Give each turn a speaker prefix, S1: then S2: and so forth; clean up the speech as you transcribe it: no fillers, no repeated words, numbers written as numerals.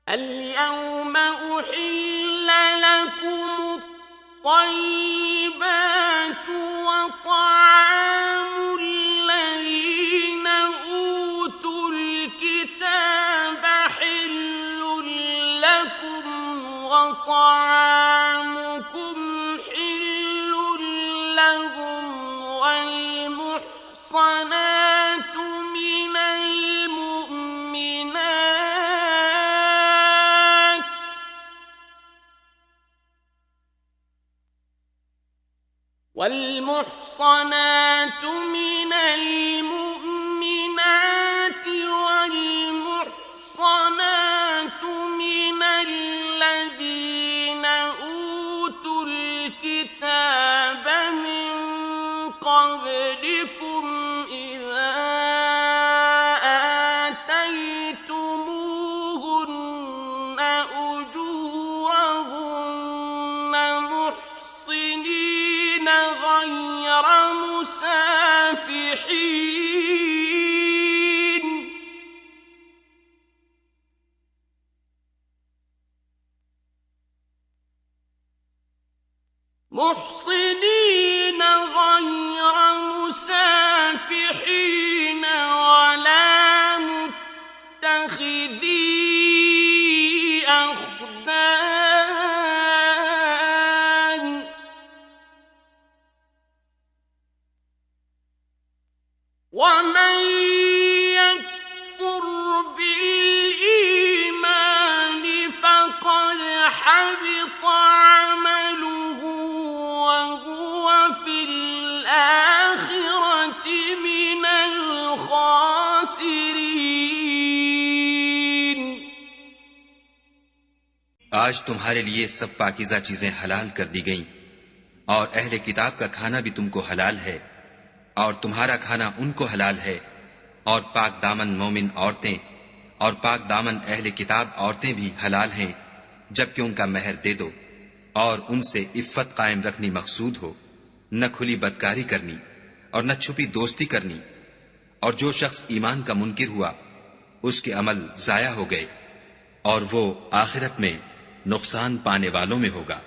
S1: اليوم أحل لكم الطيبات وطعام الذين أوتوا الكتاب حل لكم وطعامكم حل لهم والمحصنات من المؤمنات والمحصنات من الذين أوتوا الكتاب من قبلكم إذا آتيتموهن أجورهن محصنين غير مسافحين ولا متخذي أخدان ومن يكفر بالإيمان فقد حبط عمله وهو في الآخرة من الخاسرين.
S2: आज तुम्हारे लिए सब पाकीज़ा चीजें हलाल कर दी गईं और अहले किताब का खाना भी तुमको हलाल है और तुम्हारा खाना उनको हलाल है और पाक दामन मोमिन औरतें और पाक दामन अहले किताब औरतें भी हलाल हैं जबकि उनका महर दे दो और उनसे इफ्फत कायम रखनी मकसूद हो, न खुली बदकारी करनी और न छुपी दोस्ती करनी। और जो शख्स ईमान का मुनकिर हुआ उसके अमल जाया हो गए और वो आखिरत में नुकसान पाने वालों में होगा।